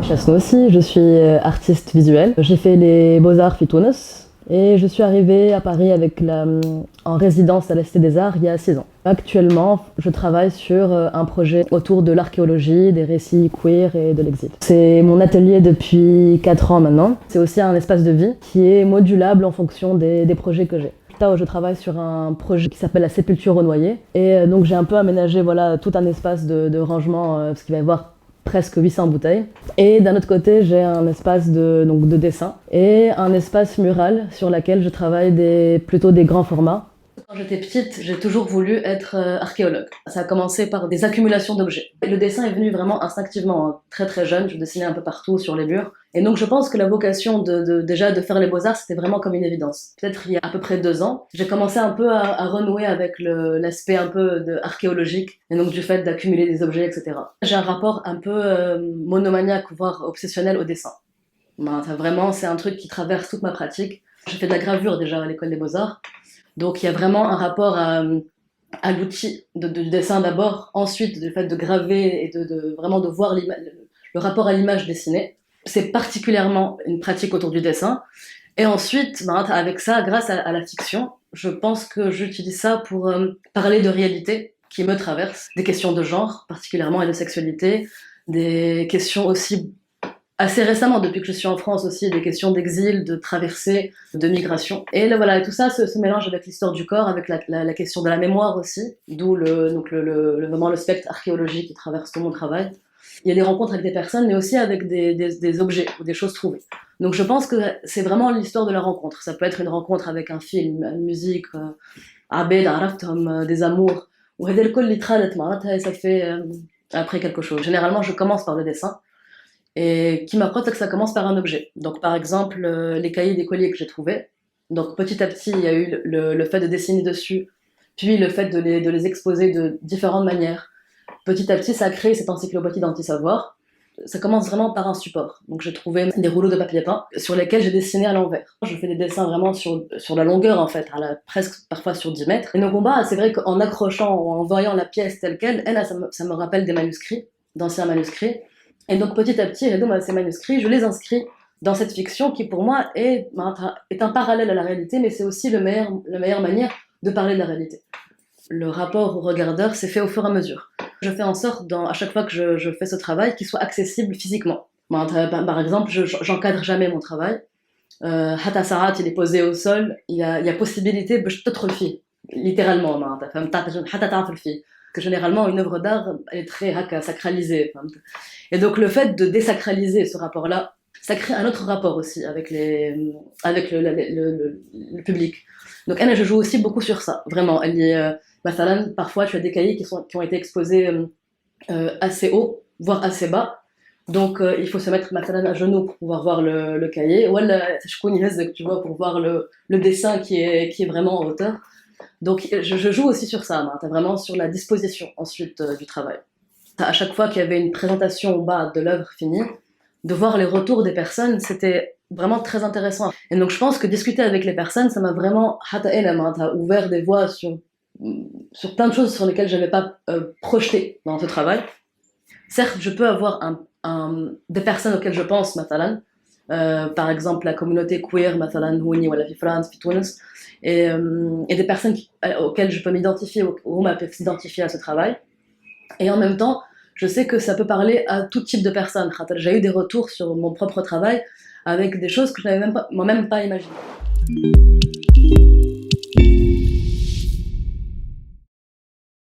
Chasno aussi, je suis artiste visuel. J'ai fait les Beaux-Arts Fitounes et je suis arrivée à Paris en résidence à la Cité des Arts il y a 6 ans. Actuellement, je travaille sur un projet autour de l'archéologie, des récits queer et de l'exil. C'est mon atelier depuis 4 ans maintenant. C'est aussi un espace de vie qui est modulable en fonction des projets que j'ai. Là où je travaille sur un projet qui s'appelle la sépulture aux noyés. Et donc j'ai un peu aménagé tout un espace de rangement, parce qu'il va y avoir presque 800 bouteilles. Et d'un autre côté, j'ai un espace de dessin et un espace mural sur lequel je travaille plutôt des grands formats. Quand j'étais petite, j'ai toujours voulu être archéologue. Ça a commencé par des accumulations d'objets. Le dessin est venu vraiment instinctivement, hein. Très très jeune, je dessinais un peu partout sur les murs. Et donc je pense que la vocation déjà de faire les beaux-arts, c'était vraiment comme une évidence. Peut-être il y a à peu près 2 ans, j'ai commencé un peu à renouer avec l'aspect un peu archéologique, et donc du fait d'accumuler des objets, etc. J'ai un rapport un peu monomaniaque, voire obsessionnel au dessin. Vraiment, c'est un truc qui traverse toute ma pratique. J'ai fait de la gravure déjà à l'école des beaux-arts. Donc il y a vraiment un rapport à l'outil du dessin d'abord, ensuite du fait de graver et vraiment de voir le rapport à l'image dessinée. C'est particulièrement une pratique autour du dessin. Et ensuite, avec ça, grâce à la fiction, je pense que j'utilise ça pour parler de réalité qui me traverse, des questions de genre particulièrement et de sexualité, des questions aussi assez récemment, depuis que je suis en France aussi, des questions d'exil, de traversée, de migration. Et là, voilà, tout ça se mélange avec l'histoire du corps, avec la question de la mémoire aussi, d'où vraiment le spectre archéologique qui traverse tout mon travail. Il y a des rencontres avec des personnes, mais aussi avec des objets ou des choses trouvées. Donc je pense que c'est vraiment l'histoire de la rencontre. Ça peut être une rencontre avec un film, une musique, abed, araftom, des amours, ou et ça fait après quelque chose. Généralement, je commence par le dessin. Et qui m'apprend que ça commence par un objet. Donc par exemple, les cahiers des colliers que j'ai trouvés. Donc petit à petit, il y a eu le fait de dessiner dessus, puis le fait de les exposer de différentes manières. Petit à petit, ça a créé cette encyclopédie d'anti-savoir. Ça commence vraiment par un support. Donc j'ai trouvé des rouleaux de papier peint sur lesquels j'ai dessiné à l'envers. Je fais des dessins vraiment sur la longueur en fait, presque parfois sur 10 mètres. Et donc c'est vrai qu'en accrochant ou en voyant la pièce telle quelle, ça me rappelle des manuscrits, d'anciens manuscrits. Et donc petit à petit, ces manuscrits, je les inscris dans cette fiction qui pour moi est un parallèle à la réalité, mais c'est aussi la meilleure manière de parler de la réalité. Le rapport au regardeur s'est fait au fur et à mesure. Je fais en sorte, à chaque fois que je fais ce travail, qu'il soit accessible physiquement. Par exemple, j'encadre jamais mon travail. Hatta Sarat, il est posé au sol, il y a possibilité de te le fil, littéralement. Que généralement, une œuvre d'art est très sacralisée. Et donc, le fait de désacraliser ce rapport-là, ça crée un autre rapport aussi avec le public. Donc, je joue aussi beaucoup sur ça, vraiment. Parfois, tu as des cahiers qui ont été exposés assez haut, voire assez bas. Donc, il faut se mettre à genoux pour pouvoir voir le cahier. Ou tu vois, pour voir le dessin qui est vraiment en hauteur. Donc je joue aussi sur ça, vraiment sur la disposition ensuite du travail. À chaque fois qu'il y avait une présentation au bas de l'œuvre finie, de voir les retours des personnes, c'était vraiment très intéressant. Et donc je pense que discuter avec les personnes, ça m'a vraiment ouvert des voies sur plein de choses sur lesquelles je n'avais pas projeté dans ce travail. Certes, je peux avoir des personnes auxquelles je pense, par exemple la communauté queer, Houni, Wala fi France, fi Tunis, et des personnes auxquelles je peux m'identifier, ou peuvent s'identifier à ce travail. Et en même temps, je sais que ça peut parler à tout type de personnes. J'ai eu des retours sur mon propre travail avec des choses que je n'avais moi-même pas imaginées.